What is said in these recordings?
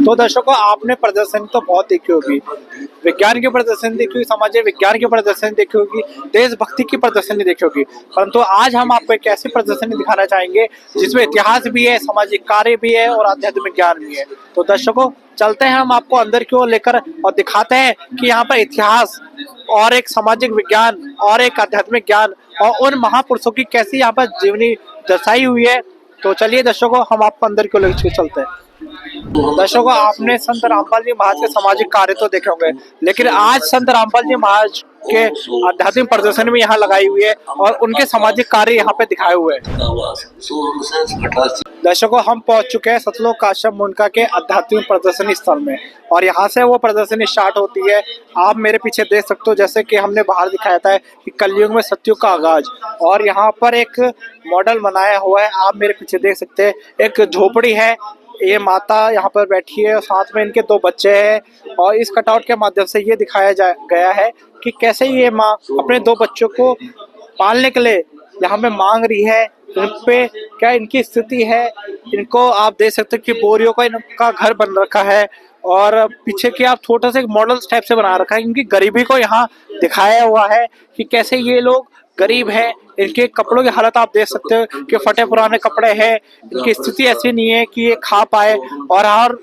तो दर्शकों, आपने प्रदर्शनी तो बहुत देखी होगी, विज्ञान की प्रदर्शनी देखी होगी, सामाजिक विज्ञान की प्रदर्शनी देखी होगी, देशभक्ति की प्रदर्शनी देखी होगी, परंतु आज हम आपको एक ऐसी प्रदर्शनी दिखाना चाहेंगे जिसमें इतिहास भी है, सामाजिक कार्य भी है और आध्यात्मिक ज्ञान भी है। तो दर्शकों, चलते हैं हम आपको अंदर की ओर लेकर और दिखाते हैं कि यहाँ पर इतिहास और एक सामाजिक विज्ञान और एक आध्यात्मिक ज्ञान और उन महापुरुषों की कैसी यहाँ पर जीवनी दर्शाई हुई है। तो चलिए दर्शकों, हम आपको अंदर की ओर लेकर चलते हैं। दर्शकों, आपने संत रामपाल जी महाराज के सामाजिक कार्य तो देखे होंगे, लेकिन आज संत रामपाल जी महाराज के आध्यात्मिक प्रदर्शनी में यहाँ लगाई हुई है और उनके सामाजिक कार्य यहाँ पे दिखाए हुए हैं। दर्शकों, हम पहुंच चुके हैं सतलोक काश्यप मुंडका के आध्यात्मिक प्रदर्शनी स्थल में और यहाँ से वो प्रदर्शनी स्टार्ट होती है। आप मेरे पीछे देख सकते हो, जैसे कि हमने बाहर दिखाया था कि कलयुग में सतयुग का आगाज, और यहाँ पर एक मॉडल बनाया हुआ है। आप मेरे पीछे देख सकते हैं, एक झोपड़ी है, ये माता यहाँ पर बैठी है और साथ में इनके दो बच्चे हैं और इस कटआउट के माध्यम से ये दिखाया गया है कि कैसे ये माँ अपने दो बच्चों को पालने के लिए यहाँ पे मांग रही है। इन पे क्या इनकी स्थिति है, इनको आप देख सकते हो कि बोरियों का इनका घर बन रखा है और पीछे की आप छोटा सा मॉडल टाइप से बना रखा है। इनकी गरीबी को यहाँ दिखाया हुआ है कि कैसे ये लोग गरीब है। इनके कपड़ों की हालत आप देख सकते हो कि फटे पुराने कपड़े हैं, इनकी स्थिति ऐसी नहीं है कि ये खा पाए और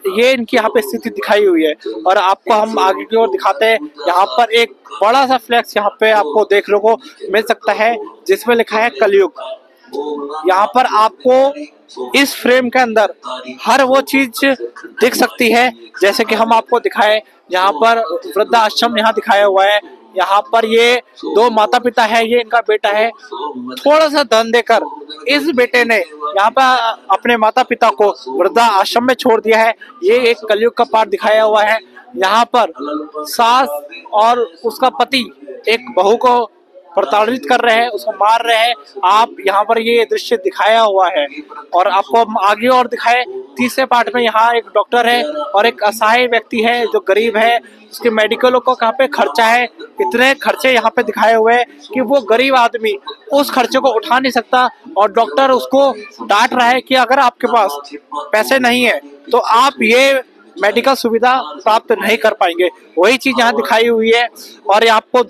ये इनकी यहाँ पे स्थिति दिखाई हुई है। और आपको हम आगे की ओर दिखाते हैं, यहाँ पर एक बड़ा सा फ्लैक्स यहाँ पे आपको देखने को मिल सकता है जिसमें लिखा है कलयुग। यहाँ पर आपको इस फ्रेम के अंदर हर वो चीज दिख सकती है जैसे कि हम आपको दिखाएं। यहाँ पर वृद्धाश्रम यहाँ दिखाया हुआ है, यहाँ पर ये दो माता पिता है, ये इनका बेटा है। थोड़ा सा धन देकर इस बेटे ने यहाँ पर अपने माता पिता को वृद्धा आश्रम में छोड़ दिया है। ये एक कलयुग का पाठ दिखाया हुआ है। यहाँ पर सास और उसका पति एक बहू को प्रताड़ित कर रहे हैं, उसको मार रहे हैं। आप यहाँ पर ये दृश्य दिखाया हुआ है और आपको हम आगे और दिखाए। तीसरे पार्ट में यहाँ एक डॉक्टर है और एक असहाय व्यक्ति है जो गरीब है, उसके मेडिकलों को कहाँ पे खर्चा है। इतने खर्चे यहाँ पे दिखाए हुए हैं कि वो गरीब आदमी उस खर्चे को उठा नहीं सकता और डॉक्टर उसको डांट रहा है कि अगर आपके पास पैसे नहीं है तो आप ये मेडिकल सुविधा प्राप्त नहीं कर पाएंगे। वही चीज यहाँ दिखाई हुई है और आपको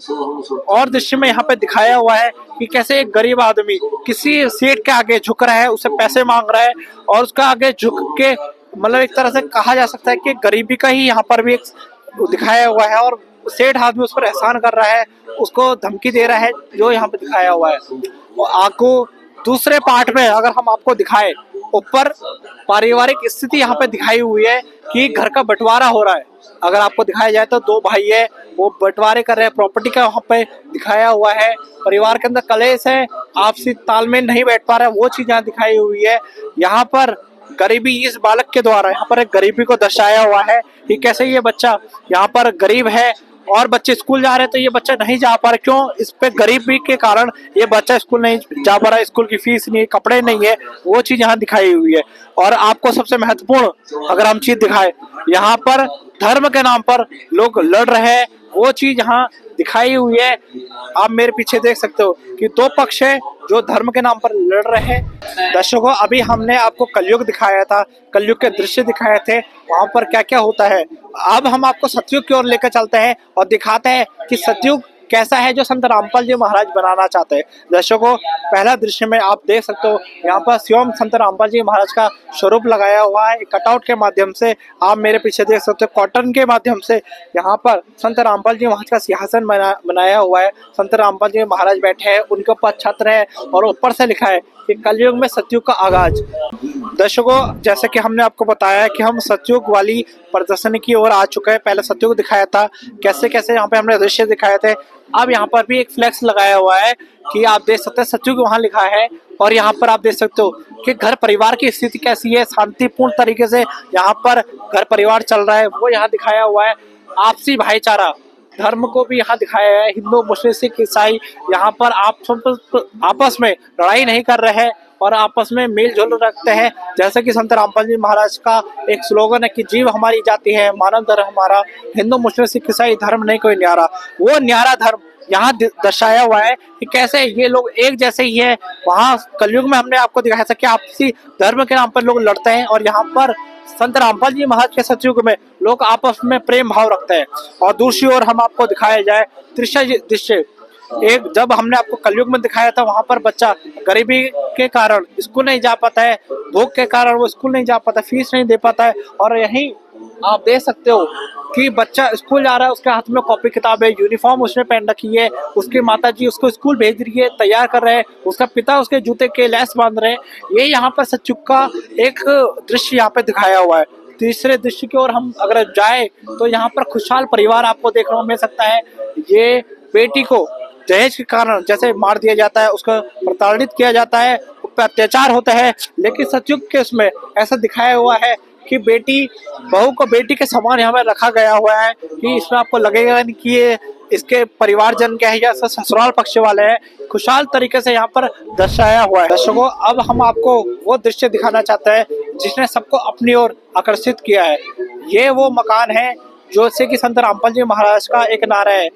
और दृश्य में यहाँ पे दिखाया हुआ है कि कैसे एक गरीब आदमी किसी सेठ के आगे झुक रहा है, उसे पैसे मांग रहा है और उसका आगे झुक के मतलब एक तरह से कहा जा सकता है कि गरीबी का ही यहाँ पर भी एक दिखाया हुआ है और सेठ आदमी उस पर एहसान कर रहा है, उसको धमकी दे रहा है, जो यहाँ पे दिखाया हुआ है। और आपको दूसरे पार्ट में अगर हम आपको दिखाएं, ऊपर पारिवारिक स्थिति यहाँ पे दिखाई हुई है कि घर का बंटवारा हो रहा है। अगर आपको दिखाया जाए तो दो भाई है, वो बंटवारे कर रहे हैं, प्रॉपर्टी का वहाँ पे दिखाया हुआ है। परिवार के अंदर कलेश है, आपसी तालमेल नहीं बैठ पा रहा है, वो चीज यहाँ दिखाई हुई है। यहाँ पर गरीबी इस बालक के द्वारा यहाँ पर एक गरीबी को दर्शाया हुआ है कि कैसे ये बच्चा यहाँ पर गरीब है और बच्चे स्कूल जा रहे हैं तो ये बच्चा नहीं जा पा रहा। क्यों? इस पे गरीबी के कारण ये बच्चा स्कूल नहीं जा पा रहा है, स्कूल की फीस नहीं है, कपड़े नहीं है, वो चीज यहाँ दिखाई हुई है। और आपको सबसे महत्वपूर्ण अगर हम चीज दिखाए, यहाँ पर धर्म के नाम पर लोग लड़ रहे हैं, वो चीज यहाँ दिखाई हुई है। आप मेरे पीछे देख सकते हो कि दो पक्ष है जो धर्म के नाम पर लड़ रहे हैं। दर्शकों, अभी हमने आपको कलयुग दिखाया था, कलयुग के दृश्य दिखाए थे, वहां पर क्या क्या होता है। अब हम आपको सतयुग की ओर लेकर चलते हैं और दिखाते हैं कि सतयुग कैसा है जो संत रामपाल जी महाराज बनाना चाहते हैं। दर्शकों, पहला दृश्य में आप देख सकते हो, यहाँ पर स्वयं संत रामपाल जी महाराज का स्वरूप लगाया हुआ है कटआउट के माध्यम से। आप मेरे पीछे देख सकते हो, कॉटन के माध्यम से यहाँ पर संत रामपाल जी महाराज का सिंहासन बनाया हुआ है। संत रामपाल जी महाराज बैठे हैं, उनके ऊपर छत्र है और ऊपर से लिखा है कि कलयुग में सतयुग का आगाज। दर्शकों, जैसे कि हमने आपको बताया कि हम सतयुग वाली प्रदर्शनी की ओर आ चुके हैं। पहले सतयुग दिखाया था, कैसे कैसे यहाँ पे हमने दृश्य दिखाए थे। अब यहाँ पर भी एक फ्लैक्स लगाया हुआ है कि आप देख सकते हैं सतयुग वहाँ लिखा है और यहाँ पर आप देख सकते हो कि घर परिवार की स्थिति कैसी है, शांतिपूर्ण तरीके से यहाँ पर घर परिवार चल रहा है, वो यहाँ दिखाया हुआ है। आपसी भाईचारा धर्म को भी यहाँ दिखाया है, हिंदू मुस्लिम सिख ईसाई यहाँ पर आपस में लड़ाई नहीं कर रहे हैं और आपस में मेल जोल रखते हैं। जैसे कि संत रामपाल जी महाराज का एक स्लोगन है कि जीव हमारी जाति है, मानव धर्म हमारा, हिंदू मुस्लिम सिख ईसाई धर्म नहीं कोई न्यारा। वो न्यारा धर्म यहाँ दर्शाया हुआ है कि कैसे ये लोग एक जैसे ही है। वहाँ कलयुग में हमने आपको दिखाया था कि आपसी धर्म के नाम पर लोग लड़ते हैं और यहाँ पर संत रामपाल जी महाराज के सतयुग में लोग आपस में प्रेम भाव रखते हैं। और दूसरी ओर हम आपको दिखाया जाए दृश्य, एक जब हमने आपको कलयुग में दिखाया था, वहां पर बच्चा गरीबी के कारण स्कूल नहीं जा पाता है, भूख के कारण वो स्कूल नहीं जा पाता, फीस नहीं दे पाता है। और यही आप देख सकते हो कि बच्चा स्कूल जा रहा है, उसके हाथ में कॉपी किताब है, यूनिफॉर्म उसने पहन रखी है, उसकी माताजी उसको स्कूल भेज रही है, तैयार कर रहे हैं, उसका पिता उसके जूते के लेस बांध रहे हैं। ये यहाँ पर सतयुग का एक दृश्य यहाँ पे दिखाया हुआ है। तीसरे दृश्य की ओर हम अगर जाए तो यहाँ पर खुशहाल परिवार आपको देखने को मिल सकता है। ये बेटी को दहेज के कारण जैसे मार दिया जाता है, उसको प्रताड़ित किया जाता है, उस पर अत्याचार होता है, लेकिन सतयुग के उसमें ऐसा दिखाया हुआ है कि बेटी बहू को बेटी के समान यहाँ पर रखा गया हुआ है कि इसमें आपको लगेगा नहीं कि ये इसके परिवारजन के हैं या ससुराल पक्ष वाले हैं। खुशहाल तरीके से यहाँ पर दर्शाया हुआ है। दर्शकों, अब हम आपको वो दृश्य दिखाना चाहते हैं जिसने सबको अपनी ओर आकर्षित किया है। ये वो मकान है जो से कि संत रामपाल जी महाराज का एक नारा है,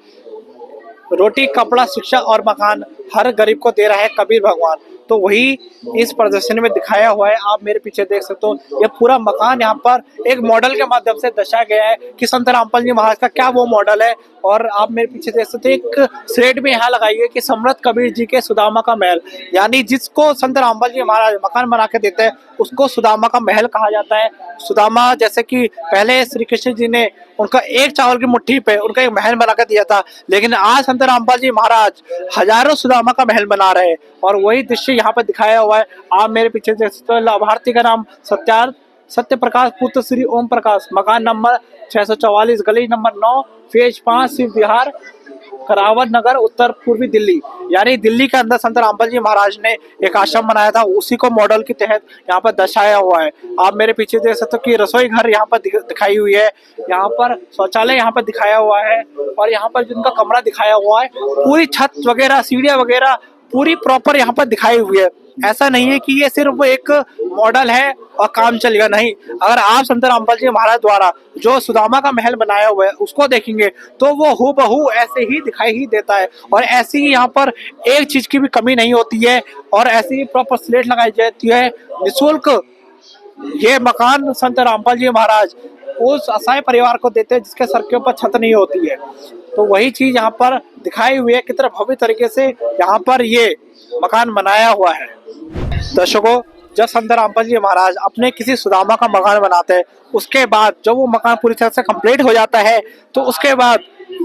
रोटी कपड़ा शिक्षा और मकान हर गरीब को दे रहा है कबीर भगवान। तो वही इस प्रदर्शनी में दिखाया हुआ है। आप मेरे पीछे देख सकते हो, ये पूरा मकान यहाँ पर एक मॉडल के माध्यम से दर्शाया गया है कि संत रामपाल जी महाराज का क्या वो मॉडल है। और आप मेरे पीछे देख सकते हो, एक स्लेट भी यहाँ लगाई है कि सम्राट कबीर जी के सुदामा का महल, यानी जिसको संत रामपाल जी महाराज मकान बना के देते हैं उसको सुदामा का महल कहा जाता है। सुदामा जैसे कि पहले श्री कृष्ण जी ने उनका एक चावल की मुट्ठी पे उनका एक महल बना कर दिया था, लेकिन आज संत रामपाल जी महाराज हजारों सुदामा का महल बना रहे हैं। और वही दृश्य यहाँ पर दिखाया हुआ है। आप मेरे पीछे देख सकते हो, लाभार्थी का नाम सत्य प्रकाश पुत्र श्री ओम प्रकाश, मकान नंबर 644, गली नंबर 9, फेज 5, शिव विहार, करावत नगर, उत्तर पूर्वी दिल्ली। यानी दिल्ली के अंदर संत रामपाल जी महाराज ने एक आश्रम बनाया था, उसी को मॉडल के तहत यहाँ पर दर्शाया हुआ है। आप मेरे पीछे देख सकते हो कि रसोई घर यहाँ पर दिखाई हुई है, यहाँ पर शौचालय यहाँ पर दिखाया हुआ है, और यहाँ पर जिनका कमरा दिखाया हुआ है, पूरी छत वगैरह सीढ़ियाँ वगैरह पूरी प्रॉपर यहाँ पर दिखाई हुई है। ऐसा नहीं है कि ये सिर्फ एक मॉडल है और काम चलेगा, नहीं। अगर आप संत रामपाल जी महाराज द्वारा जो सुदामा का महल बनाया हुआ है उसको देखेंगे तो वो हूबहू ऐसे ही दिखाई ही देता है। और ऐसी ही यहाँ पर एक चीज की भी कमी नहीं होती है, और ऐसी ही प्रॉपर स्लेट लगाई जाती है निःशुल्क। ये मकान संत रामपाल जी महाराज उस असहाय परिवार को देते हैं जिसके सर के ऊपर छत नहीं होती है। तो वही चीज यहाँ पर दिखाई हुई है, कितना भव्य तरीके से यहाँ पर ये मकान बनाया हुआ है। दर्शकों, जब संत रामपाल जी महाराज अपने किसी सुदामा का मकान बनाते हैं, उसके बाद जब वो मकान पूरी तरह से कंप्लीट हो जाता है तो उसके बाद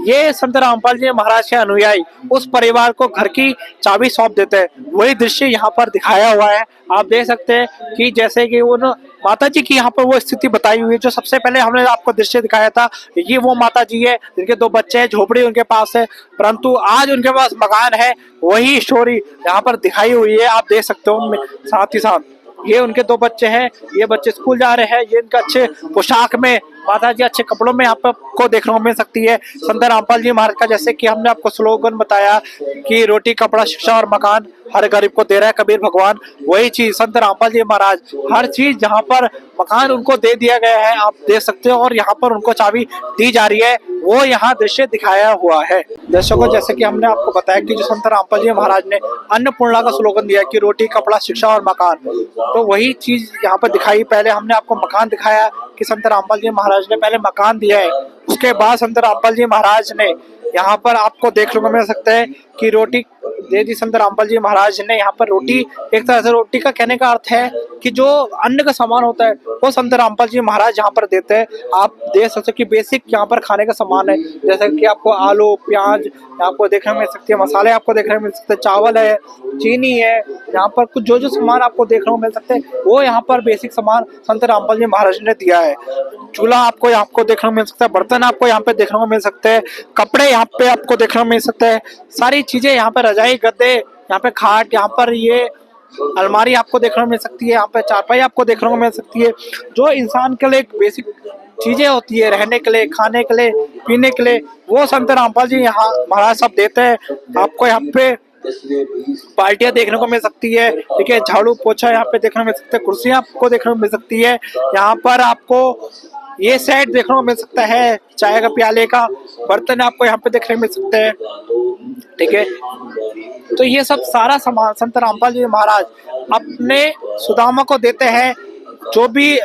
ये संत रामपाल जी महाराज के अनुयायी उस परिवार को घर की चाबी सौंप देते हैं। वही दृश्य यहाँ पर दिखाया हुआ है। आप देख सकते हैं कि जैसे कि वो माता जी की यहाँ पर वो स्थिति बताई हुई है जो सबसे पहले हमने आपको दृश्य दिखाया था। ये वो माता जी है जिनके 2 बच्चे हैं, झोपड़ी उनके पास है, परंतु आज उनके पास मकान है। वही स्टोरी यहाँ पर दिखाई हुई है, आप देख सकते हो। साथ ही साथ ये उनके 2 बच्चे हैं, ये बच्चे स्कूल जा रहे हैं, ये इनका अच्छे पोशाक में, माता जी अच्छे कपड़ों में यहाँ पर आपको देखने को मिल सकती है। संत रामपाल जी महाराज का जैसे कि हमने आपको स्लोगन बताया कि रोटी कपड़ा शिक्षा और मकान हर गरीब को दे रहा है कबीर भगवान, वही चीज संत रामपाल जी महाराज हर चीज जहाँ पर मकान उनको दे दिया गया है आप देख सकते हो, और यहाँ पर उनको चाबी दी जा रही है, वो यहाँ दृश्य दिखाया हुआ है। दर्शकों, जैसे कि हमने आपको बताया कि जो संत रामपाल जी महाराज ने अन्नपूर्णा का स्लोगन दिया कि रोटी कपड़ा शिक्षा और मकान, तो वही चीज यहाँ पर दिखाई। पहले हमने आपको मकान दिखाया कि संत रामपाल जी महाराज ने पहले मकान दिया है, उसके बाद संत रामपाल जी महाराज ने यहाँ पर आपको देखने को मिल सकता है कि रोटी दे दी। संत रामपाल जी महाराज ने यहाँ पर रोटी, एक तरह से रोटी का कहने का अर्थ है कि जो अन्न का सामान होता है वो संत रामपाल जी महाराज यहाँ पर देते हैं। आप देख सकते हो कि बेसिक यहाँ पर खाने का सामान है, जैसे कि आपको आलू प्याज आपको देखने में मिल सकती है, मसाले आपको देखने में मिल सकते हैं, चावल है, चीनी है, यहाँ पर कुछ जो सामान आपको देखने को मिल सकते हैं वो यहाँ पर बेसिक सामान संत रामपाल जी महाराज ने दिया है। चूल्हा आपको देखने को मिल सकता है, बर्तन आपको यहाँ पे देखने को मिल सकते हैं, कपड़े यहाँ पे आपको देखने को मिल सकते हैं, सारी चीजें यहाँ पे, रजाई गद्दे, यहाँ पे खाट, यहाँ पर ये अलमारी आपको देखने को मिल सकती है, यहाँ पे चारपाई आपको देखने को मिल सकती है। जो इंसान के लिए एक बेसिक चीजें होती है रहने के लिए, खाने के लिए, पीने के लिए, वो संत रामपाल जी यहाँ महाराज सब देते हैं। आपको यहाँ पे बाल्टियां देखने को मिल सकती है, ठीक है, झाड़ू पोछा यहाँ पे देखने को मिल सकता है, कुर्सियां आपको देखने को मिल सकती है, यहाँ पर आपको ये सेट देखने को मिल सकता है, चाय का प्याले का बर्तन आपको यहाँ पे देखने को मिल सकते हैं, ठीक है। तो ये सब सारा सामान संत रामपाल जी महाराज अपने सुदामा को देते हैं जो भी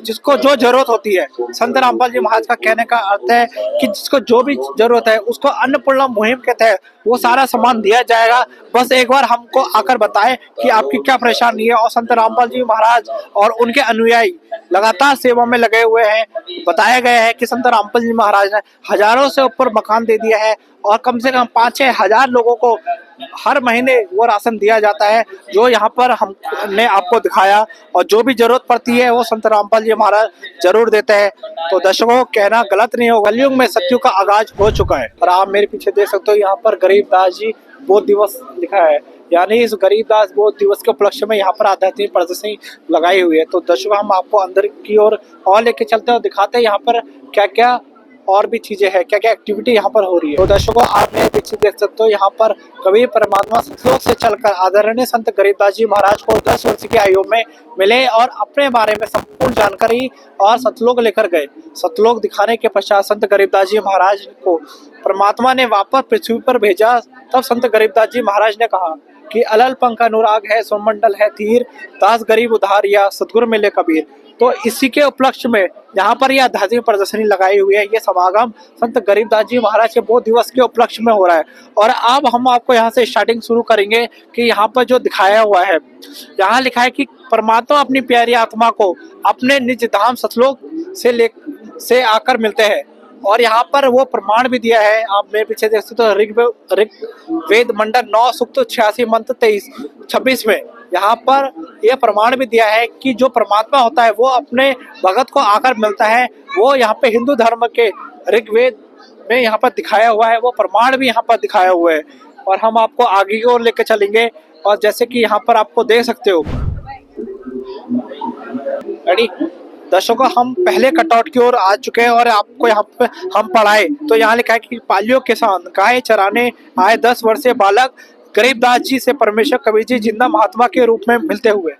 जिसको जो जरूरत होती है, संत रामपाल जी महाराज का कहने का अर्थ है कि जिसको जो भी जरूरत है उसको अन्नपूर्णा मुहिम के तहत वो सारा सामान दिया जाएगा। बस एक बार हमको आकर बताएं कि आपकी क्या परेशानी है। और संत रामपाल जी महाराज और उनके अनुयायी लगातार सेवा में लगे हुए हैं। बताया गया है कि संत रामपाल जी महाराज ने हजारों से ऊपर मकान दे दिया है और कम से कम 5-6 हजार लोगों को हर महीने वो राशन दिया जाता है, जो यहाँ पर हमने आपको दिखाया। और जो भी जरूरत पड़ती है वो संत रामपाल जी महाराज जरूर देते हैं। तो दर्शकों, कहना गलत नहीं होगा, कलयुग में सत्युग का आगाज हो चुका है। और आप मेरे पीछे देख सकते हो, यहाँ पर गरीबदास जी बोध दिवस लिखा है, यानी इस गरीबदास बोध दिवस के उपलक्ष्य में यहाँ पर आध्यात्मिक प्रदर्शनी लगाई हुई है। तो दर्शकों, हम आपको अंदर की ओर और लेके चलते हैं और दिखाते हैं यहाँ पर क्या क्या और भी चीजें हैं, क्या क्या एक्टिविटी यहाँ पर हो रही है। तो दर्शकों, आप मेरे पीछे देख सकते हो, यहाँ पर कबीर परमात्मा सतलोक से चलकर आदरणीय संत गरीबदास जी महाराज को 10 वर्ष की आयु में मिले और अपने बारे में संपूर्ण जानकारी और सतलोक लेकर गए। सतलोक दिखाने के पश्चात संत गरीबदास जी महाराज को परमात्मा ने वापस पृथ्वी पर भेजा। तब संत गरीबदास जी महाराज ने कहा कि अलल पंख अनुराग है, सोमंडल है तीर, दास गरीब उधार या सतगुरु मिले कबीर। तो इसी के उपलक्ष्य में यहाँ पर यह आध्यात्मिक प्रदर्शनी लगाई हुई है। ये समागम संत गरीबदास जी महाराज के बोध दिवस के उपलक्ष्य में हो रहा है। और अब हम आपको यहाँ से स्टार्टिंग शुरू करेंगे कि यहाँ पर जो दिखाया हुआ है, यहाँ लिखा है कि परमात्मा अपनी प्यारी आत्मा को अपने निज धाम सतलोक से आकर मिलते हैं। और यहाँ पर वो प्रमाण भी दिया है, आप मेरे पीछे देख सकते हो, ऋग्वेद मंडल 9 सूक्त 86 मंत्र 23-26 में यहाँ पर यह प्रमाण भी दिया है कि जो परमात्मा होता है वो अपने भगत को आकर मिलता है। वो यहाँ पे हिंदू धर्म के ऋग्वेद में यहाँ पर दिखाया हुआ है, वो प्रमाण भी यहाँ पर दिखाया हुआ है। और हम आपको आगे की ओर लेकर चलेंगे। और जैसे कि यहाँ पर आपको देख सकते हो, रेडी दर्शकों, हम पहले कटआउट की ओर आ चुके हैं और आपको यहाँ पे हम पढ़ाए तो यहाँ लिखा है कि पालियो किसान गाय चराने आए 10 वर्षीय बालक गरीबदास जी से परमेश्वर कबीर जी जिंदा महात्मा के रूप में मिलते हुए।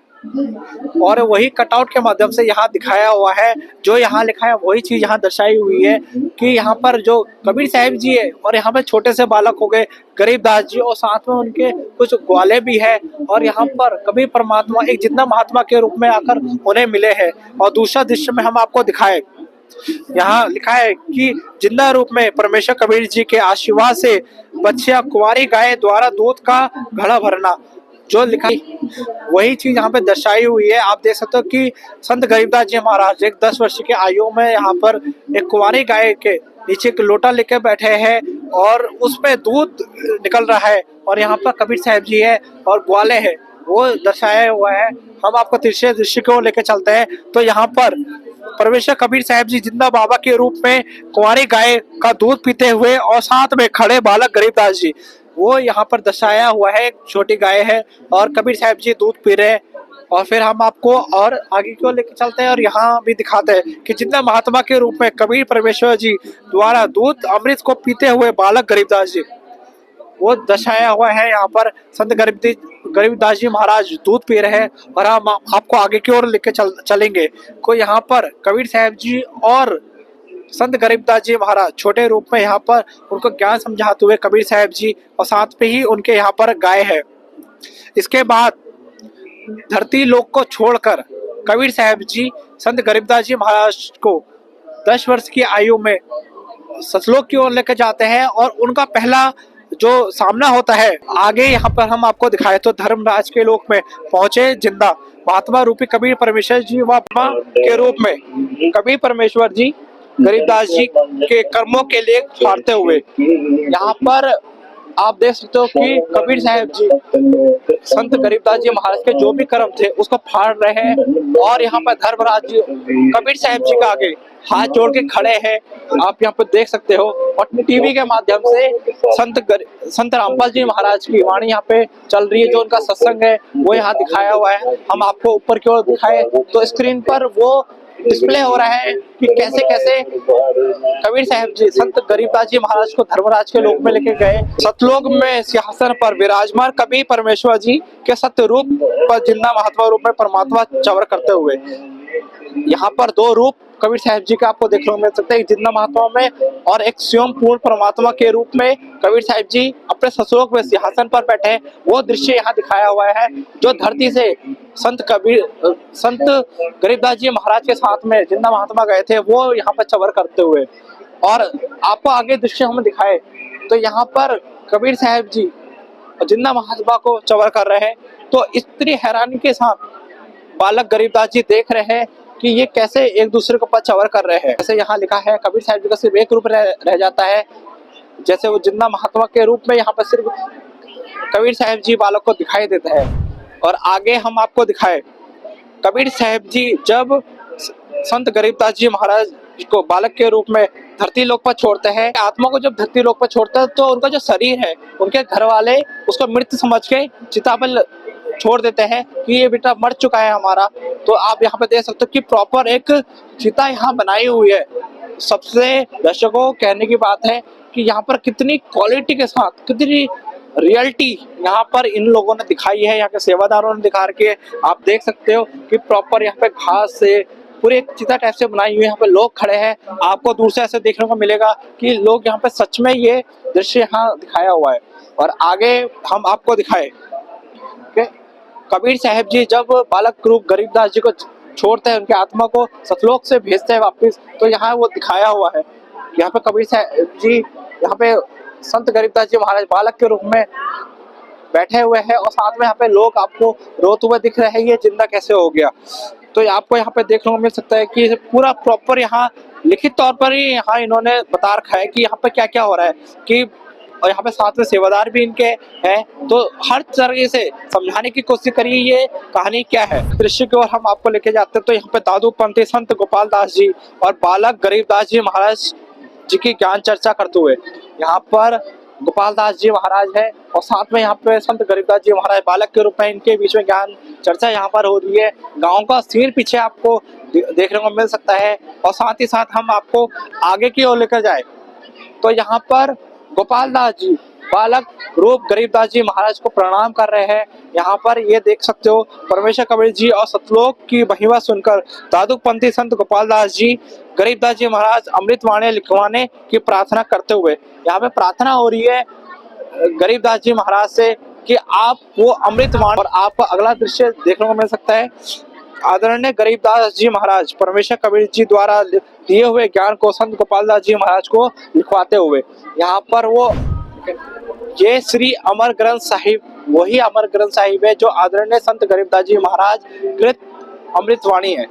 और वही कटआउट के माध्यम से यहाँ दिखाया हुआ है, जो यहाँ लिखा है वही चीज यहाँ दर्शाई हुई है कि यहाँ पर जो कबीर साहिब जी है और यहाँ पे छोटे से बालक हो गए गरीबदास जी और साथ में उनके कुछ ग्वाले भी है। और यहाँ पर कबीर परमात्मा एक जिंदा महात्मा के रूप में आकर उन्हें मिले हैं। और दूसरा दृश्य में हम आपको दिखाए, यहाँ लिखा है कि जिंदा रूप में परमेश्वर कबीर जी के आशीर्वाद से बच्चिया कुंवारी गाय द्वारा दूध का घड़ा भरना, जो लिखा वही चीज यहाँ पे दर्शाई हुई है। आप देख सकते हो कि संत गरीबदास जी महाराज एक 10 वर्ष की आयु में यहाँ पर एक कुंवारी गाय के नीचे एक लोटा लेकर बैठे हैं और उसमें दूध निकल रहा है। और यहाँ पर कबीर साहब जी है और ग्वाले है, वो दर्शाया हुआ है। हम आपको तीसरे दृश्य को लेकर चलते हैं। तो यहाँ पर परमेश्वर कबीर साहब जी जिंदा बाबा के रूप में कुंवारी गाय का दूध पीते हुए और साथ में खड़े बालक गरीबदास जी, वो यहाँ पर दर्शाया हुआ है। एक छोटी गाय है और कबीर साहब जी दूध पी रहे हैं। और फिर हम आपको और आगे क्यों लेके चलते हैं और यहाँ भी दिखाते हैं कि जितना महात्मा के रूप में कबीर परमेश्वर जी द्वारा दूध अमृत को पीते हुए बालक गरीबदास जी, वो दर्शाया हुआ है। यहाँ पर संत गरीबदास जी महाराज दूध पी रहे हैं। और हम आपको आगे की ओर लेके चलेंगे को यहाँ पर कबीर साहब जी और संत गरीबदास जी महाराज छोटे रूप में यहाँ पर उनको ज्ञान समझाते हुए कबीर साहब जी और साथ में ही उनके यहाँ पर गाय है। इसके बाद धरती लोक को छोड़कर कबीर साहब जी संत गरीबदास जी महाराज को 10 वर्ष की आयु में सतलोक की ओर लेकर जाते हैं। और उनका पहला जो सामना होता है आगे यहाँ पर हम आपको दिखाए तो धर्मराज के लोक में पहुंचे जिंदा महात्मा रूपी कबीर परमेश्वर जी व के रूप में कबीर परमेश्वर जी गरीबदास जी के कर्मों के लिए फाड़ते हुए। यहाँ पर आप देख सकते हो कि कबीर साहब जी संत गरीबदास जी महाराज के जो भी कर्म थे उसको फाड़ रहे हैं। और यहाँ पर धर्मराज जी कबीर साहब जी का आगे हाथ जोड़ के खड़े हैं, आप यहाँ पर देख सकते हो। और टीवी के माध्यम से संत रामपाल जी महाराज की वाणी यहाँ पे चल रही है, जो उनका सत्संग है वो यहाँ दिखाया हुआ है। हम आपको ऊपर की ओर दिखाए तो स्क्रीन पर वो डिस्प्ले हो रहा है कि कैसे कैसे कबीर साहब जी संत गरीबदास जी महाराज को धर्मराज के लोक में लेके गए। सतलोक में सिंहासन पर विराजमान कबीर परमेश्वर जी के सत्य रूप पर जिंदा महात्मा रूप में परमात्मा चवर करते हुए। यहाँ पर 2 रूप कबीर साहब जी का आपको देखने को मिल सकता है, एक जिंदा महात्मा में और एक स्वयं पूर्ण परमात्मा के रूप में कबीर साहब जी अपने ससुरों में सिंहासन पर बैठे हैं, वो दृश्य यहाँ दिखाया हुआ है, जो धरती से संत गरीबदास जी महाराज के साथ में जिंदा महात्मा गए थे, वो यहाँ पर चवर करते हुए। और आपको आगे दृश्य हम दिखाए तो यहाँ पर कबीर साहब जी जिंदा महात्मा को चवर कर रहे हैं, तो इतनी हैरानी के साथ बालक गरीबदास जी देख रहे हैं कि ये कैसे एक दूसरे के ऊपर चवर कर रहे हैं। जैसे यहाँ लिखा है, कबीर साहब जी का सिर्फ एक रूप रह जाता है, जैसे वो जिंदा महात्मा के रूप में यहाँ पर सिर्फ कबीर साहब जी बालक को दिखाई देते हैं। और आगे हम आपको दिखाए, कबीर साहब जी जब संत गरीबदास जी महाराज को बालक के रूप में धरती लोक पर छोड़ते हैं, आत्मा को जब धरती लोक पर छोड़ते हैं तो उनका जो शरीर है, उनके घर वाले उसको मृत समझ के चिता पर छोड़ देते हैं कि ये बेटा मर चुका है हमारा। तो आप यहाँ पे देख सकते हो कि प्रॉपर एक चिता यहाँ बनाई हुई है। सबसे दर्शकों कहने की बात है कि यहाँ पर कितनी क्वालिटी के साथ, कितनी रियलिटी यहाँ पर इन लोगों ने दिखाई है, यहाँ के सेवादारों ने दिखा रखी है। आप देख सकते हो कि प्रॉपर यहाँ पे घास से पूरी एक चिता टाइप से बनाई हुई है, यहाँ पे लोग खड़े हैं। आपको दूर से ऐसे देखने को मिलेगा कि लोग यहाँ पे सच में ये दृश्य यहाँ दिखाया हुआ है। और आगे हम आपको दिखाए कि कबीर साहब जी जब बालक रूप गरीबदास जी को छोड़ते हैं, उनकी आत्मा को सतलोक से भेजते हैं वापस, तो यहाँ वो दिखाया हुआ है। यहाँ पे कबीर साहब जी यहाँ पे संत गरीबदास जी महाराज बालक के रूप में बैठे हुए हैं, और साथ में यहाँ पे लोग आपको रोते हुए दिख रहे हैं, ये जिंदा कैसे हो गया। तो आपको यहाँ पे देखने को मिल सकता है कि पूरा प्रॉपर यहाँ लिखित तौर पर ही यहाँ इन्होंने बता रखा है कि यहाँ पे क्या क्या हो रहा है कि, और यहाँ पे साथ में सेवादार भी इनके हैं, तो हर तरह से समझाने की कोशिश करिए ये कहानी क्या है। दृश्य की ओर हम आपको लेके जाते हैं तो यहाँ पे दादू पंथी संत गोपाल दास जी और बालक गरीबदास जी महाराज जी की ज्ञान चर्चा करते हुए, यहाँ पर गोपाल दास जी महाराज है और साथ में यहाँ पे संत गरीबदास जी महाराज बालक के रूप में, इनके बीच में ज्ञान चर्चा यहाँ पर हो रही है। गांव का सीन पीछे आपको देखने को मिल सकता है। और साथ ही साथ हम आपको आगे की ओर लेकर जाए तो यहाँ पर गोपाल दास जी बालक रूप गरीबदास जी महाराज को प्रणाम कर रहे हैं। यहाँ पर ये देख सकते हो परमेश्वर कबीर जी और सतलोक की महिमा सुनकर दादू पंथी संत गोपाल दास जी गरीबदास जी महाराज अमृत वाणी लिखवाने की प्रार्थना करते हुए, यहाँ पे प्रार्थना हो रही है गरीबदास जी महाराज से कि आप वो अमृत वाणी। और आपको अगला दृश्य देखने को मिल सकता है, आदरणीय गरीबदास जी महाराज परमेश्वर कबीर जी द्वारा दिए हुए ज्ञान को संत गोपाल दास जी महाराज को लिखवाते हुए, यहाँ पर वो ये श्री अमर ग्रंथ साहिब, वही अमर ग्रंथ साहिब है जो आदरणीय संत गरीबदास जी महाराज कृत अमृतवाणी है।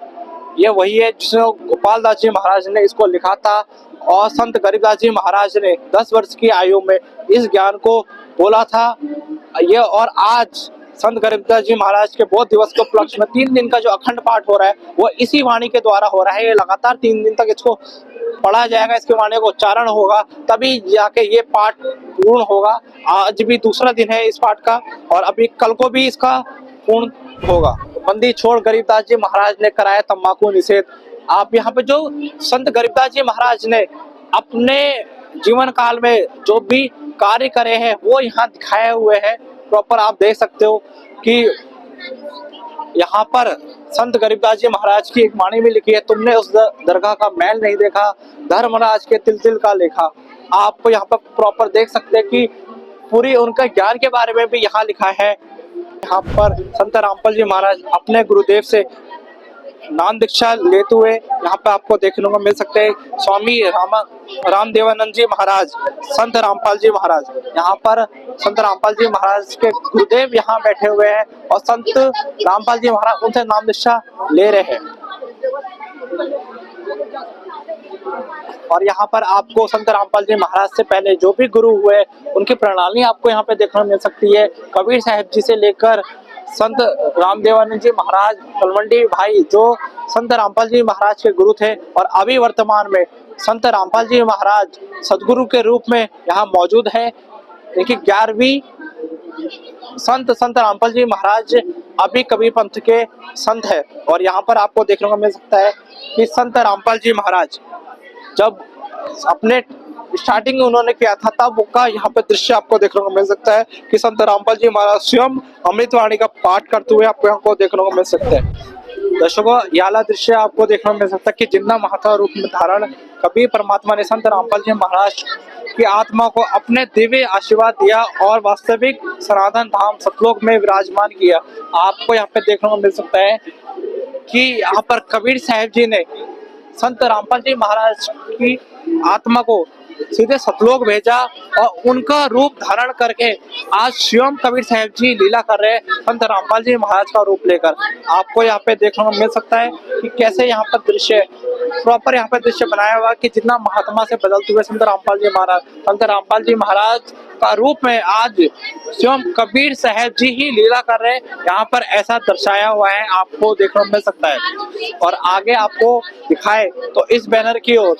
ये वही है जिसने गोपाल दास जी महाराज ने इसको लिखा था, और संत गरीबदास जी महाराज ने 10 वर्ष की आयु में इस ज्ञान को बोला था। ये और आज संत गरीबदास जी महाराज के बहुत दिवस के उपलक्ष्य में 3 दिन का जो अखंड पाठ हो रहा है वो इसी वाणी के द्वारा हो रहा है। ये लगातार 3 दिन तक इसको पढ़ा जाएगा, इसके वाणी का उच्चारण होगा, तभी जाके ये पाठ पूर्ण होगा। आज भी दूसरा दिन है इस पाठ का, और अभी कल को भी इसका पूर्ण होगा। बंदी छोड़ गरीबदास जी महाराज ने कराया तंबाकू निषेध। आप यहाँ पे जो संत गरीबदास जी महाराज ने अपने जीवन काल में जो भी कार्य करे हैं वो यहाँ दिखाए हुए हैं। प्रॉपर आप देख सकते हो कि यहाँ पर संत गरीबदास जी महाराज की एक वाणी में लिखी है, तुमने उस दरगाह का मैल नहीं देखा, धर्मराज के तिल तिल का लेखा। आप यहाँ पर प्रॉपर देख सकते हैं कि पूरी उनका ज्ञान के बारे में भी यहाँ लिखा है। यहाँ पर संत रामपाल जी महाराज अपने गुरुदेव से नाम दीक्षा लेते हुए यहाँ पे आपको देखने को मिल सकते हैं। स्वामी रामदेवानंद जी महाराज, संत रामपाल जी महाराज, यहाँ पर संत रामपाल जी महाराज के गुरुदेव यहाँ बैठे हुए हैं और संत रामपाल जी महाराज उनसे नाम दीक्षा ले रहे हैं। और यहाँ पर आपको संत रामपाल जी महाराज से पहले जो भी गुरु हुए उनकी प्रणाली आपको यहाँ पे देखने को मिल सकती है। कबीर साहब जी से लेकर संत रामदेवानंद जी महाराज तलवंडी भाई जो संत रामपाल जी महाराज के गुरु थे, और अभी वर्तमान में संत रामपाल जी महाराज सदगुरु के रूप में यहाँ मौजूद है। इनकी 11वीं संत रामपाल जी महाराज अभी कबीर पंथ के संत है। और यहाँ पर आपको देखने को मिल सकता है कि संत रामपाल जी महाराज जब अपने स्टार्टिंग उन्होंने किया था तब का यहाँ पे दृश्य आपको देखने को मिल सकता है कि संत रामपाल जी महाराज स्वयं अमृतवाणी का पाठ करते हुए आपको यहाँ को देखने को मिल सकता है। दर्शकों, ये वाला दृश्य आपको देखने को मिल सकता है कि जिंदा महात्मा रूप में धारण कबीर परमात्मा ने संत रामपाल जी महाराज की आत्मा को अपने दिव्य आशीर्वाद दिया और वास्तविक सनातन धाम सतलोक में विराजमान किया। आपको यहाँ पे देखने को मिल सकता है कि यहाँ पर कबीर साहिब जी ने संत रामपाल जी महाराज की आत्मा को सीधे सतलोक भेजा और उनका रूप धारण करके आज स्वयं कबीर साहिब जी लीला कर रहे हैं संत रामपाल जी महाराज का रूप लेकर। आपको यहाँ पे देखने को मिल सकता है कि कैसे यहाँ पर दृश्य प्रॉपर यहाँ पे दृश्य बनाया हुआ कि जितना महात्मा से बदलते हुए संत रामपाल जी महाराज का रूप में आज स्वयं कबीर साहब जी ही लीला कर रहे हैं, यहाँ पर ऐसा दर्शाया हुआ है, आपको देखने को मिल सकता है। और आगे आपको दिखाए तो इस बैनर की ओर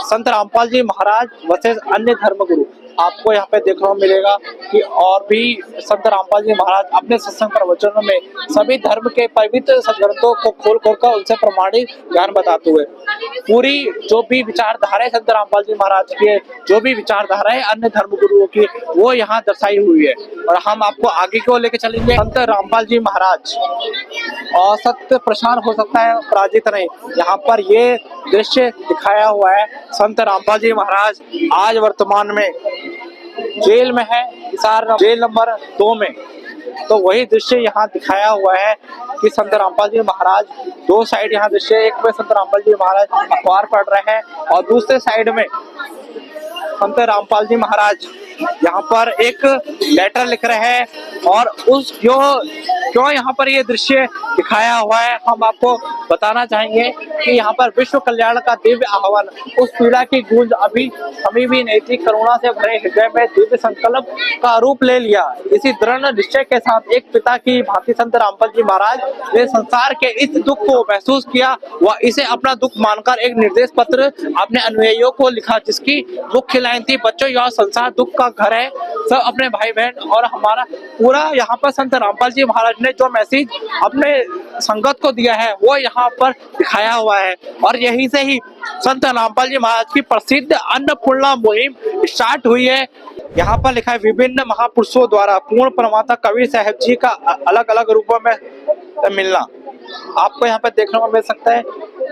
संत रामपाल जी महाराज वर्सेस अन्य धर्मगुरु आपको यहाँ पे देखने को मिलेगा कि और भी संत रामपाल जी महाराज अपने सत्संग प्रवचनों में सभी धर्म के पवित्र सदग्रंथों को खोल कर उनसे प्रमाणित ज्ञान बताते हुए पूरी जो भी विचारधारा है संत रामपाल जी महाराज की, जो भी विचारधारा है अन्य धर्म गुरुओं की, वो यहाँ दर्शाई हुई है। और हम आपको आगे की ओर लेके चलेंगे। संत रामपाल जी महाराज और सत्य प्रशांत हो सकता है पराजित नहीं, यहाँ पर ये दृश्य दिखाया हुआ है। संत रामपाल जी महाराज आज वर्तमान में जेल में है, हिसार जेल नंबर 2 में। तो वही दृश्य यहाँ दिखाया हुआ है कि संत रामपाल जी महाराज दो साइड यहाँ दृश्य, एक में संत रामपाल जी महाराज अखबार पढ़ रहे हैं और दूसरे साइड में संत रामपाल जी महाराज यहाँ पर एक लेटर लिख रहे हैं। और उस क्यों यहाँ पर ये दृश्य दिखाया हुआ है हम आपको बताना चाहेंगे कि यहाँ पर विश्व कल्याण का दिव्य आह्वान, उस पीड़ा की गूंज अभी कभी भी नहीं थी, करुणा से भरे हृदय में दिव्य संकल्प का रूप ले लिया। इसी दृढ़ निश्चय के साथ एक पिता की भांति संत रामपाल जी महाराज ने संसार के इस दुख को महसूस किया व इसे अपना दुख मानकर एक निर्देश पत्र अपने अनुयायियों को लिखा, जिसकी मुख्य लाइन थी, बच्चों यह संसार दुख का घर है, सब अपने भाई बहन और हमारा पूरा। यहाँ पर संत रामपाल जी महाराज ने जो मैसेज अपने संगत को दिया है वो यहाँ पर दिखाया हुआ है। और यहीं से ही संत रामपाल जी महाराज की प्रसिद्ध अन्नपूर्णा मुहिम स्टार्ट हुई है। यहाँ पर लिखा है, विभिन्न महापुरुषों द्वारा पूर्ण परमात्मा कबीर साहब जी का अलग अलग रूपों में मिलना आपको यहाँ पर देखने को मिल सकता है।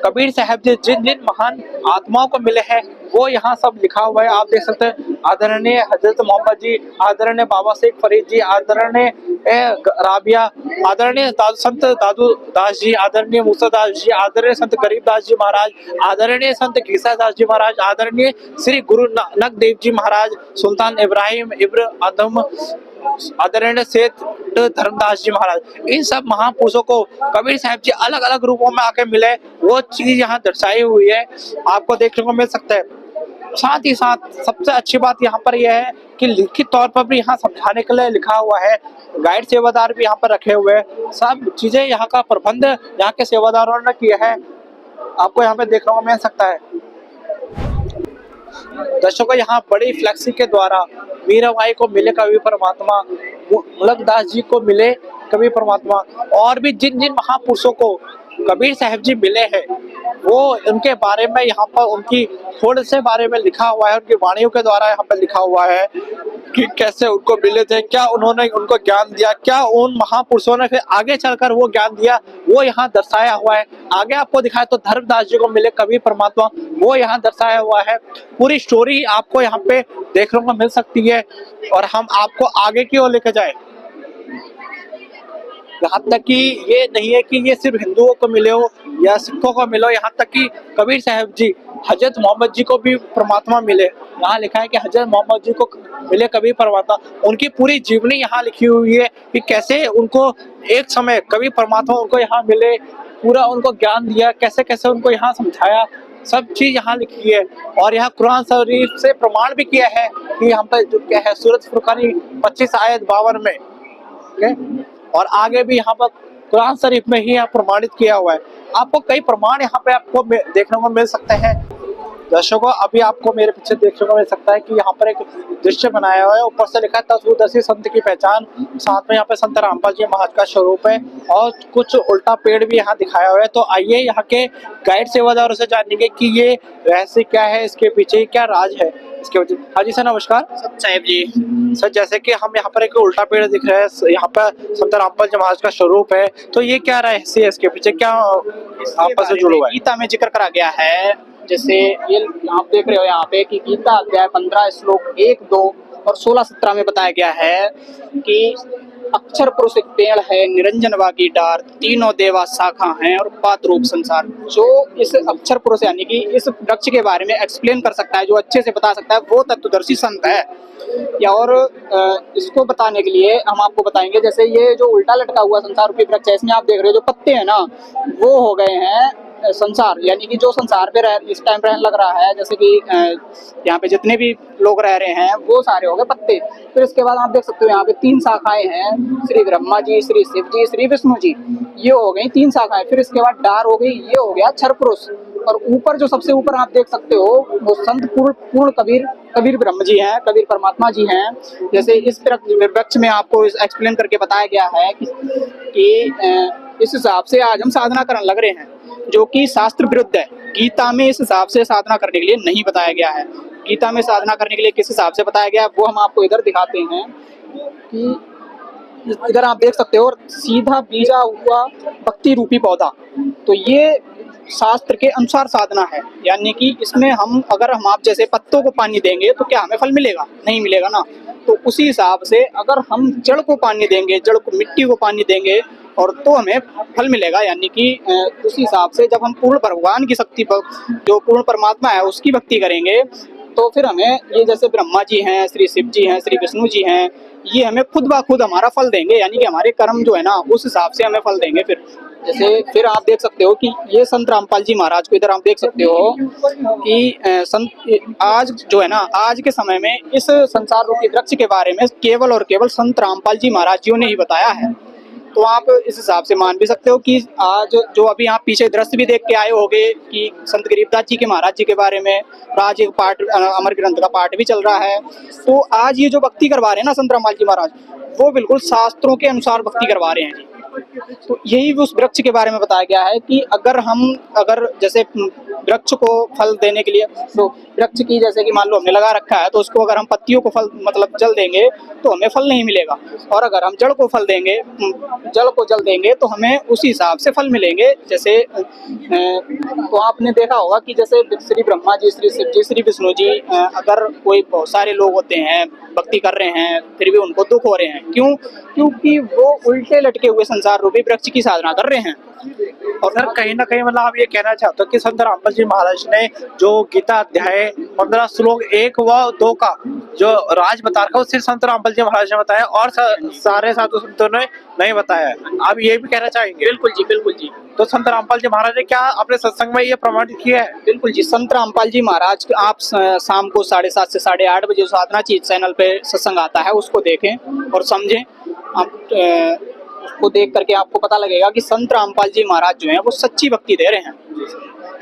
कबीर साहब जी जिन जिन महान आत्माओं को मिले हैं वो यहाँ सब लिखा हुआ है, आप देख सकते हैं। आदरणीय हजरत मोहम्मद जी, आदरणीय बाबा शेख फरीद जी, आदरणीय राबिया, आदरणीय संत दादू दास जी, आदरणीय मूसा दास जी, आदरणीय संत गरीब दास जी महाराज, आदरणीय संत घीसा दास जी महाराज, आदरणीय श्री गुरु नानक देव जी महाराज, सुल्तान इब्राहिम इब्र आदम, आदरणीय सेठ धर्मदास जी महाराज, इन सब महापुरुषों को कबीर साहब जी अलग अलग रूपों में आके मिले, वो चीज यहाँ दर्शाई हुई है, आपको देखने को मिल सकता है। साथ ही साथ सबसे अच्छी बात यहाँ पर यह है कि लिखित तौर पर भी यहाँ समझाने के लिए लिखा हुआ है, गाइड सेवादार भी यहाँ पर रखे हुए हैं, सब चीजें यहाँ का प्रबंध यहाँ के सेवादारों ने किया है, आपको यहाँ पे देखने को मिल सकता है। दर्शकों, यहाँ बड़ी फ्लेक्सी के द्वारा मीराबाई को मिले कवि परमात्मा, मुलकदास जी को मिले कवि परमात्मा, और भी जिन जिन महापुरुषों को कबीर साहब जी मिले हैं वो उनके बारे में यहाँ पर उनकी थोड़े से बारे में लिखा हुआ है, उनकी वाणियों के द्वारा यहाँ पर लिखा हुआ है कि कैसे उनको मिले थे, क्या उन्होंने उनको ज्ञान दिया, क्या उन महापुरुषों ने फिर आगे चलकर वो ज्ञान दिया, वो यहाँ दर्शाया हुआ है। आगे आपको दिखाया तो धर्मदास जी को मिले कवि परमात्मा, वो यहाँ दर्शाया हुआ है। पूरी स्टोरी आपको यहाँ पे देखने को मिल सकती है। और हम आपको आगे की ओर लेकर जाए, यहाँ तक कि ये नहीं है कि ये सिर्फ हिंदुओं को मिले हो या सिखों को मिले हो, यहाँ तक कि कबीर साहब जी हजरत मोहम्मद जी को भी परमात्मा मिले। यहाँ लिखा है कि हजरत मोहम्मद जी को मिले कबीर परमात्मा, उनकी पूरी जीवनी यहाँ लिखी हुई है कि कैसे उनको एक समय कबीर परमात्मा उनको यहाँ मिले, पूरा उनको ज्ञान दिया, कैसे कैसे उनको यहाँ समझाया, सब चीज यहाँ लिखी है। और यहाँ कुरान शरीफ से प्रमाण भी किया है कि यहाँ पे जो क्या है सूरत फुरकानी 25 आयत 52 में, और आगे भी यहाँ पर कुरान शरीफ में ही यहाँ प्रमाणित किया हुआ है। आपको कई प्रमाण यहाँ पे आपको देखने को मिल सकते हैं। दर्शकों, अभी आपको मेरे पीछे देखने को मिल सकता है कि यहाँ पर एक दृश्य बनाया हुआ है, ऊपर से लिखा है तत्वदर्शी संत की पहचान, साथ में यहाँ पे संत रामपाल जी महाराज का स्वरूप है और कुछ उल्टा पेड़ भी यहाँ दिखाया हुआ है। तो आइए यहाँ के गाइड सेवादारों से जानेंगे कि ये रहस्य क्या है, इसके पीछे क्या राज है इसके वजह। हाँ जी सर, नमस्कार साहब जी। सर, जैसे कि हम यहाँ पर एक उल्टा पेड़ दिख रहा है, यहाँ पर संत रामपाल जी महाराज का स्वरूप है, तो ये क्या रहस्य है, इसके पीछे क्या आपस से जुड़ा हुआ है? गीता में जिक्र करा गया है जैसे ये आप देख रहे हो यहाँ पे कि गीता अध्याय 15 श्लोक 1, 2 और 16-17 में बताया गया है कि अक्षर पुरुष एक पेड़ है, निरंजन वागी डार, तीनों देवा शाखा हैं और पात रूप संसार। जो इस अक्षर पुरुष यानी कि इस वृक्ष के बारे में एक्सप्लेन कर सकता है, जो अच्छे से बता सकता है, वो तत्वदर्शी संत है। या और इसको बताने के लिए हम आपको बताएंगे, जैसे ये जो उल्टा लटका हुआ संसार रूपी वृक्ष है, इसमें आप देख रहे हो जो पत्ते हैं ना, वो हो गए हैं संसार, यानी कि जो संसार पे इस टाइम रहने लग रहा है, जैसे कि यहाँ पे जितने भी लोग रह रहे हैं वो सारे हो गए पत्ते। फिर इसके बाद आप देख सकते हो यहाँ पे 3 शाखाएं हैं, श्री ब्रह्मा जी, श्री शिव जी, श्री विष्णु जी, ये हो गई 3 शाखाएं। फिर इसके बाद डार हो गई, ये हो गया क्षर पुरुष। और ऊपर जो सबसे ऊपर आप देख सकते हो वो संत पूर्ण कबीर ब्रह्म जी हैं, कबीर परमात्मा जी हैं। जैसे इस वृक्ष में आपको एक्सप्लेन करके बताया गया है कि इस हिसाब से आज हम साधना करने लग रहे हैं, जो कि शास्त्र विरुद्ध है। गीता में इस हिसाब से साधना करने के लिए नहीं बताया गया है। गीता में साधना करने के लिए किस हिसाब से बताया गया है वो हम आपको इधर दिखाते हैं कि इधर आप देख सकते हो, सीधा बीजा हुआ भक्ति रूपी पौधा। तो ये शास्त्र के अनुसार साधना है, यानी कि इसमें अगर हम आप जैसे पत्तों को पानी देंगे तो क्या हमें फल मिलेगा? नहीं मिलेगा ना। तो उसी हिसाब से अगर हम जड़ को पानी देंगे, जड़ को मिट्टी को पानी देंगे और तो हमें फल मिलेगा। यानी कि उसी हिसाब से जब हम पूर्ण भगवान की शक्ति पर, जो पूर्ण परमात्मा है, उसकी भक्ति करेंगे तो फिर हमें ये जैसे ब्रह्मा जी हैं, श्री शिव जी हैं, श्री विष्णु जी हैं, ये हमें खुद ब खुद हमारा फल देंगे। यानी कि हमारे कर्म जो है ना उस हिसाब से हमें फल देंगे। फिर आप देख सकते हो कि ये संत रामपाल जी महाराज को इधर आप देख सकते हो कि संत आज जो है ना, आज के समय में इस संसार रूपी वृक्ष के बारे में केवल और केवल संत रामपाल जी महाराज जी ने ही बताया है। तो आप इस हिसाब से मान भी सकते हो कि आज जो अभी आप पीछे दृश्य भी देख के आए होंगे कि संत गरीबदास जी के महाराज जी के बारे में आज एक पाठ, अमर ग्रंथ का पाठ भी चल रहा है। तो आज ये जो भक्ति करवा रहे हैं ना संत रामपाल जी महाराज, वो बिल्कुल शास्त्रों के अनुसार भक्ति करवा रहे हैं जी। तो यही उस वृक्ष के बारे में बताया गया है कि अगर जैसे वृक्ष को फल देने के लिए, तो वृक्ष की जैसे कि मान लो हमने लगा रखा है, तो उसको अगर हम पत्तियों को फल मतलब जल देंगे तो हमें फल नहीं मिलेगा। और अगर हम जड़ को फल देंगे, जल को जल देंगे तो हमें उसी हिसाब से फल मिलेंगे। जैसे तो आपने देखा होगा कि जैसे श्री ब्रह्मा जी, श्री शिव जी, श्री विष्णु जी, अगर कोई बहुत सारे लोग होते हैं भक्ति कर रहे हैं फिर भी उनको दुख हो रहे हैं, क्योंकि वो उल्टे लटके हुए संसार रूपी वृक्ष की साधना कर रहे हैं। और सर कहीं ना कहीं मतलब आप ये कहना चाहते हो कि संत रामपाल जी महाराज ने जो गीता अध्याय 15 श्लोक 1 व 2 का जो राज बता रखा है, सिर्फ संत रामपाल जी महाराज ने बताया और सारे साधु संतों ने नहीं बताया है, आप ये भी कहना चाहेंगे? बिल्कुल जी, बिल्कुल जी। तो संत रामपाल जी महाराज ने क्या अपने सत्संग में ये प्रमाणित किया है? बिल्कुल जी, संत रामपाल जी महाराज आप शाम को 7:30 से 8:30 बजे साधना चीज चैनल पे सत्संग आता है, उसको देखें और समझें। आप उसको देख करके आपको पता लगेगा कि संत रामपाल जी महाराज जो हैं वो सच्ची भक्ति दे रहे हैं।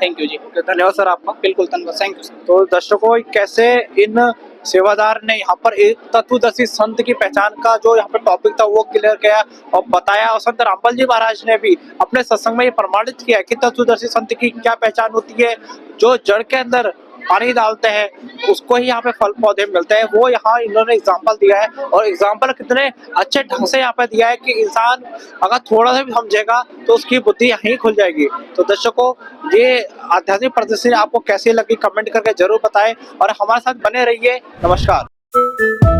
थैंक यू जी, धन्यवाद सर आपका। बिल्कुल धन्यवाद, थैंक यू सर। तो दर्शकों, कैसे इन सेवादार ने यहाँ पर एक तत्वदर्शी संत की पहचान का जो यहाँ पर टॉपिक था वो क्लियर किया और बताया। और संत रामपाल जी महाराज ने भी अपने सत्संग में ये प्रमाणित किया कि तत्वदर्शी संत की क्या पहचान होती है। जो जड़ के अंदर पानी डालते हैं उसको ही यहाँ पे फल पौधे मिलते हैं, वो यहाँ इन्होंने एग्जाम्पल दिया है। और एग्जाम्पल कितने अच्छे ढंग से यहाँ पे दिया है कि इंसान अगर थोड़ा सा भी समझेगा तो उसकी बुद्धि यहीं खुल जाएगी। तो दर्शकों, ये आध्यात्मिक प्रदर्शनी आपको कैसी लगी कमेंट करके जरूर बताएं और हमारे साथ बने रहिए। नमस्कार।